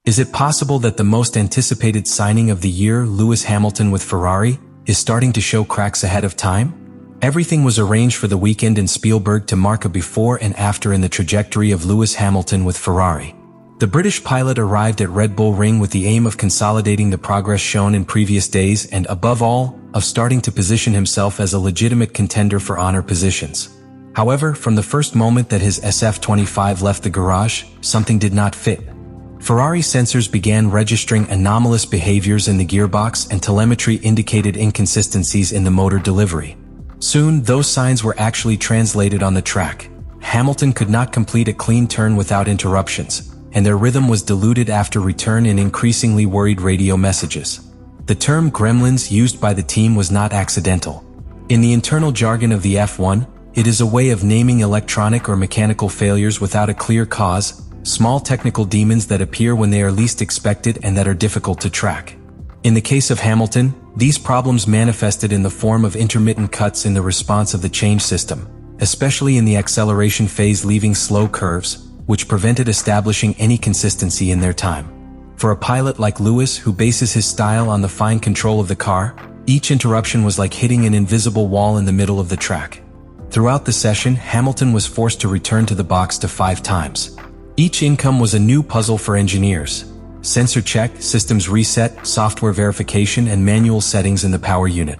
Is it possible that the most anticipated signing of the year, Lewis Hamilton with Ferrari, is starting to show cracks ahead of time? Everything was arranged for the weekend in Spielberg to mark a before and after in the trajectory of Lewis Hamilton with Ferrari. The British pilot arrived at Red Bull Ring with the aim of consolidating the progress shown in previous days and, above all, of starting to position himself as a legitimate contender for honor positions. However, from the first moment that his SF25 left the garage, something did not fit. Ferrari sensors began registering anomalous behaviors in the gearbox and telemetry indicated inconsistencies in the motor delivery. Soon, those signs were actually translated on the track. Hamilton could not complete a clean turn without interruptions, and their rhythm was diluted after return in increasingly worried radio messages. The term gremlins used by the team was not accidental. In the internal jargon of the F1, it is a way of naming electronic or mechanical failures without a clear cause, small technical demons that appear when they are least expected and that are difficult to track. In the case of Hamilton, these problems manifested in the form of intermittent cuts in the response of the change system, especially in the acceleration phase, leaving slow curves, which prevented establishing any consistency in their time. For a pilot like Lewis, who bases his style on the fine control of the car, each interruption was like hitting an invisible wall in the middle of the track. Throughout the session, Hamilton was forced to return to the box 5 times. Each income was a new puzzle for engineers. Sensor check, systems reset, software verification, and manual settings in the power unit.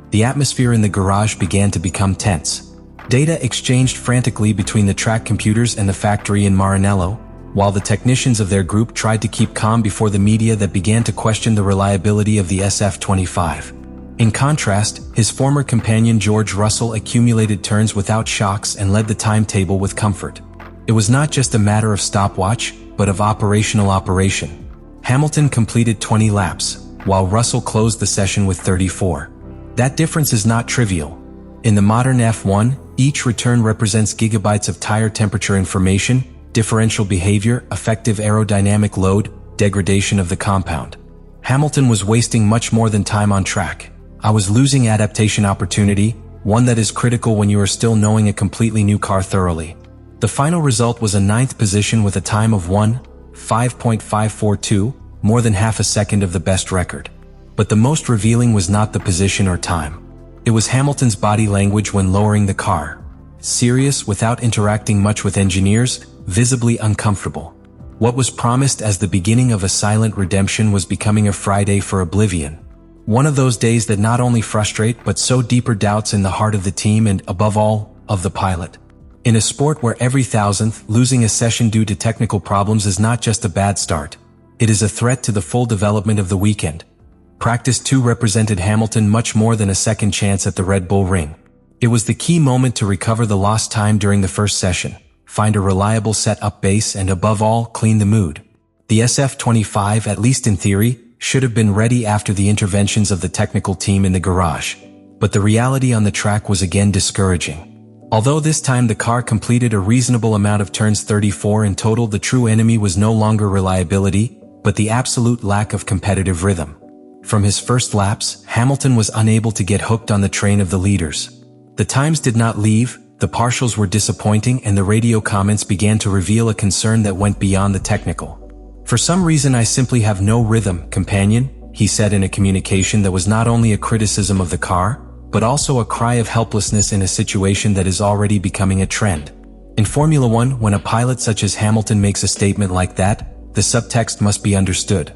The atmosphere in the garage began to become tense. Data exchanged frantically between the track computers and the factory in Maranello, while the technicians of their group tried to keep calm before the media that began to question the reliability of the SF25. In contrast, his former companion George Russell accumulated turns without shocks and led the timetable with comfort. It was not just a matter of stopwatch, but of operational operation. Hamilton completed 20 laps, while Russell closed the session with 34. That difference is not trivial. In the modern F1, each return represents gigabytes of tire temperature information, differential behavior, effective aerodynamic load, degradation of the compound. Hamilton was wasting much more than time on track. I was losing adaptation opportunity, one that is critical when you are still knowing a completely new car thoroughly. The final result was a 9th position with a time of 1:5.542, more than half a second of the best record. But the most revealing was not the position or time. It was Hamilton's body language when lowering the car. Serious, without interacting much with engineers, visibly uncomfortable. What was promised as the beginning of a silent redemption was becoming a Friday for oblivion. One of those days that not only frustrate but sow deeper doubts in the heart of the team and, above all, of the pilot. In a sport where every thousandth losing a session due to technical problems is not just a bad start, it is a threat to the full development of the weekend. Practice 2 represented Hamilton much more than a second chance at the Red Bull Ring. It was the key moment to recover the lost time during the first session, find a reliable set-up base, and above all, clean the mood. The SF25, at least in theory, should have been ready after the interventions of the technical team in the garage. But the reality on the track was again discouraging. Although this time the car completed a reasonable amount of turns, 34 in total, the true enemy was no longer reliability, but the absolute lack of competitive rhythm. From his first laps, Hamilton was unable to get hooked on the train of the leaders. The times did not leave, the partials were disappointing, and the radio comments began to reveal a concern that went beyond the technical. "For some reason I simply have no rhythm, companion," he said in a communication that was not only a criticism of the car, but also a cry of helplessness in a situation that is already becoming a trend. In Formula One, when a pilot such as Hamilton makes a statement like that, the subtext must be understood.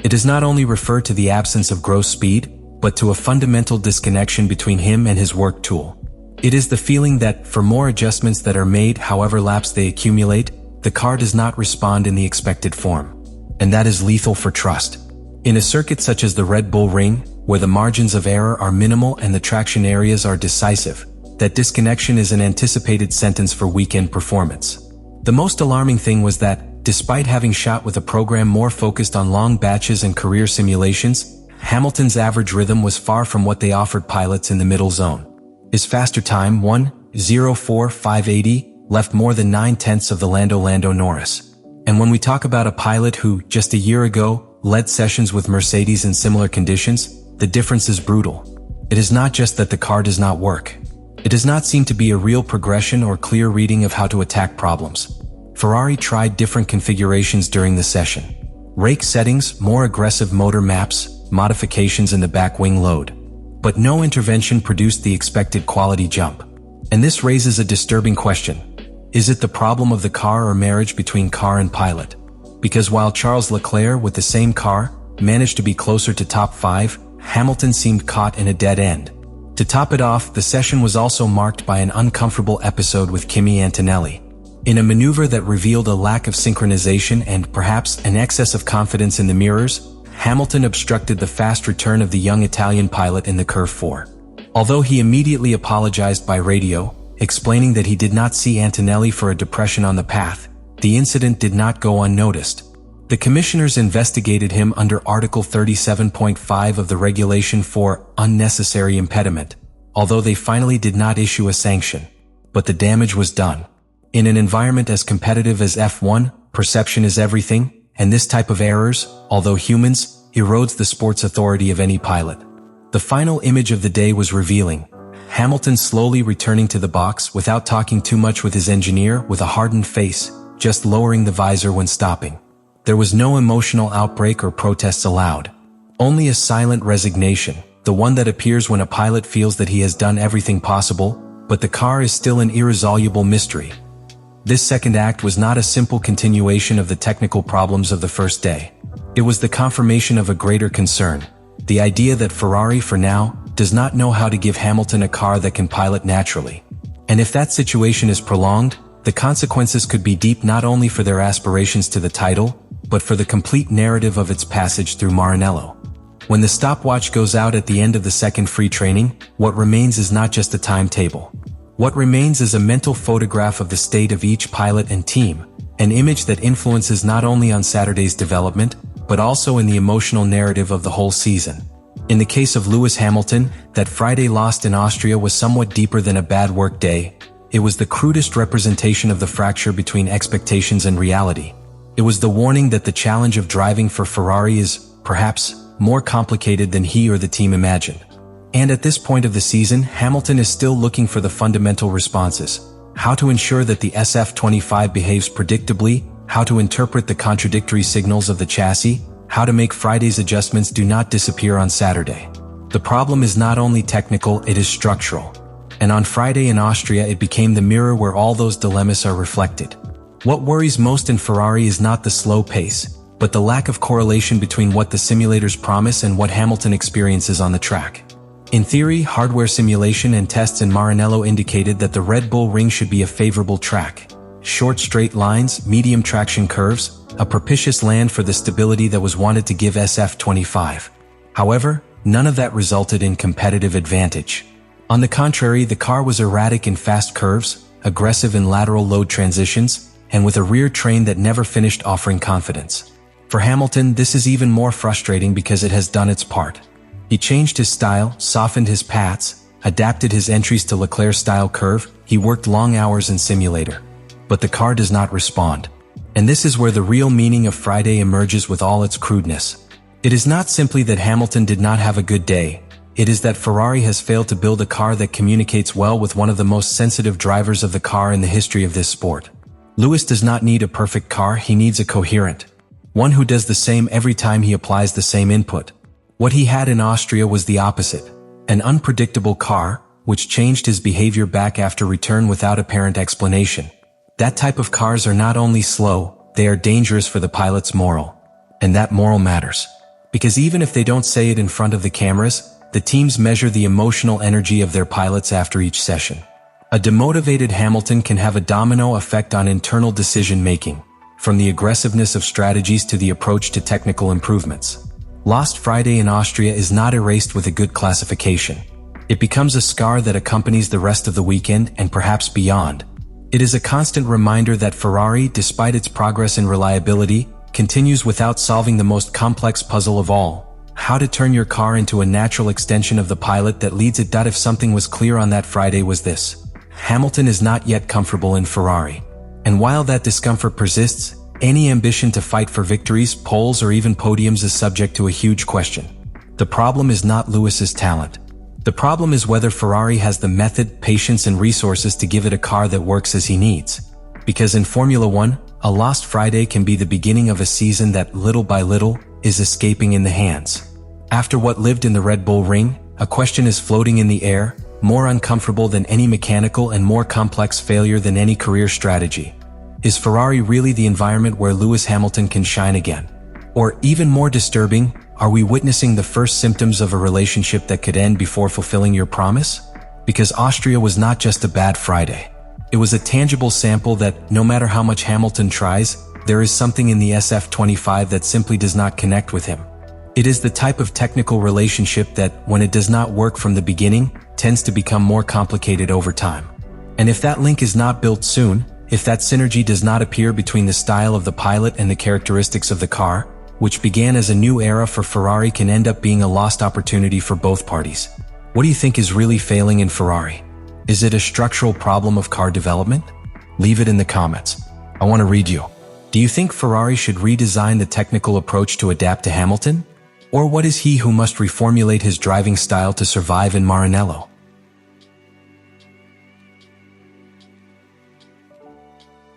It does not only refer to the absence of gross speed, but to a fundamental disconnection between him and his work tool. It is the feeling that, for more adjustments that are made, however laps they accumulate, the car does not respond in the expected form. And that is lethal for trust. In a circuit such as the Red Bull Ring, where the margins of error are minimal and the traction areas are decisive, that disconnection is an anticipated sentence for weekend performance. The most alarming thing was that, despite having shot with a program more focused on long batches and career simulations, Hamilton's average rhythm was far from what they offered pilots in the middle zone. His faster time, 1:04.580, left more than 9/10 of the Lando Norris. And when we talk about a pilot who, just a year ago, led sessions with Mercedes in similar conditions, the difference is brutal. It is not just that the car does not work. It does not seem to be a real progression or clear reading of how to attack problems. Ferrari tried different configurations during the session. Rake settings, more aggressive motor maps, modifications in the back wing load. But no intervention produced the expected quality jump. And this raises a disturbing question. Is it the problem of the car or marriage between car and pilot? Because while Charles Leclerc, with the same car, managed to be closer to top 5, Hamilton seemed caught in a dead end. To top it off, the session was also marked by an uncomfortable episode with Kimi Antonelli. In a maneuver that revealed a lack of synchronization and perhaps an excess of confidence in the mirrors, Hamilton obstructed the fast return of the young Italian pilot in the Curve 4. Although he immediately apologized by radio, explaining that he did not see Antonelli for a depression on the path, the incident did not go unnoticed. The commissioners investigated him under Article 37.5 of the regulation for unnecessary impediment, although they finally did not issue a sanction. But the damage was done. In an environment as competitive as F1, perception is everything, and this type of errors, although humans, erodes the sport's authority of any pilot. The final image of the day was revealing. Hamilton slowly returning to the box without talking too much with his engineer, with a hardened face, just lowering the visor when stopping. There was no emotional outbreak or protests allowed. Only a silent resignation, the one that appears when a pilot feels that he has done everything possible, but the car is still an irresolvable mystery. This second act was not a simple continuation of the technical problems of the first day. It was the confirmation of a greater concern. The idea that Ferrari, for now, does not know how to give Hamilton a car that can pilot naturally. And if that situation is prolonged, the consequences could be deep, not only for their aspirations to the title, but for the complete narrative of its passage through Maranello. When the stopwatch goes out at the end of the second free training, what remains is not just a timetable. What remains is a mental photograph of the state of each pilot and team, an image that influences not only on Saturday's development, but also in the emotional narrative of the whole season. In the case of Lewis Hamilton, that Friday lost in Austria was somewhat deeper than a bad work day. It was the crudest representation of the fracture between expectations and reality. It was the warning that the challenge of driving for Ferrari is, perhaps, more complicated than he or the team imagined. And at this point of the season, Hamilton is still looking for the fundamental responses. How to ensure that the SF25 behaves predictably, how to interpret the contradictory signals of the chassis, how to make Friday's adjustments do not disappear on Saturday. The problem is not only technical, it is structural. And on Friday in Austria, it became the mirror where all those dilemmas are reflected. What worries most in Ferrari is not the slow pace, but the lack of correlation between what the simulators promise and what Hamilton experiences on the track. In theory, hardware simulation and tests in Maranello indicated that the Red Bull Ring should be a favorable track. Short straight lines, medium traction curves, a propitious land for the stability that was wanted to give SF25. However, none of that resulted in competitive advantage. On the contrary, the car was erratic in fast curves, aggressive in lateral load transitions, and with a rear train that never finished offering confidence. For Hamilton, this is even more frustrating because it has done its part. He changed his style, softened his paths, adapted his entries to Leclerc's style curve, he worked long hours in simulator. But the car does not respond. And this is where the real meaning of Friday emerges with all its crudeness. It is not simply that Hamilton did not have a good day, it is that Ferrari has failed to build a car that communicates well with one of the most sensitive drivers of the car in the history of this sport. Lewis does not need a perfect car, he needs a coherent one who does the same every time he applies the same input. What he had in Austria was the opposite, an unpredictable car, which changed his behavior back after return without apparent explanation. That type of cars are not only slow, they are dangerous for the pilot's moral. And that moral matters. Because even if they don't say it in front of the cameras, the teams measure the emotional energy of their pilots after each session. A demotivated Hamilton can have a domino effect on internal decision-making, from the aggressiveness of strategies to the approach to technical improvements. Lost Friday in Austria is not erased with a good classification. It becomes a scar that accompanies the rest of the weekend and perhaps beyond. It is a constant reminder that Ferrari, despite its progress in reliability, continues without solving the most complex puzzle of all: how to turn your car into a natural extension of the pilot that leads it. If something was clear on that Friday was this: Hamilton is not yet comfortable in Ferrari. And while that discomfort persists, any ambition to fight for victories, poles, or even podiums is subject to a huge question. The problem is not Lewis's talent. The problem is whether Ferrari has the method, patience, and resources to give it a car that works as he needs. Because in Formula One, A lost Friday can be the beginning of a season that, little by little, is escaping in the hands. After what lived in the Red Bull ring, a question is floating in the air, more uncomfortable than any mechanical and more complex failure than any career strategy. Is Ferrari really the environment where Lewis Hamilton can shine again? Or, even more disturbing, are we witnessing the first symptoms of a relationship that could end before fulfilling your promise? Because Austria was not just a bad Friday. It was a tangible sample that, no matter how much Hamilton tries, there is something in the SF25 that simply does not connect with him. It is the type of technical relationship that, when it does not work from the beginning, tends to become more complicated over time. And if that link is not built soon, if that synergy does not appear between the style of the pilot and the characteristics of the car, which began as a new era for Ferrari, can end up being a lost opportunity for both parties. What do you think is really failing in Ferrari? Is it a structural problem of car development? Leave it in the comments. I want to read you. Do you think Ferrari should redesign the technical approach to adapt to Hamilton? Or what is he who must reformulate his driving style to survive in Maranello?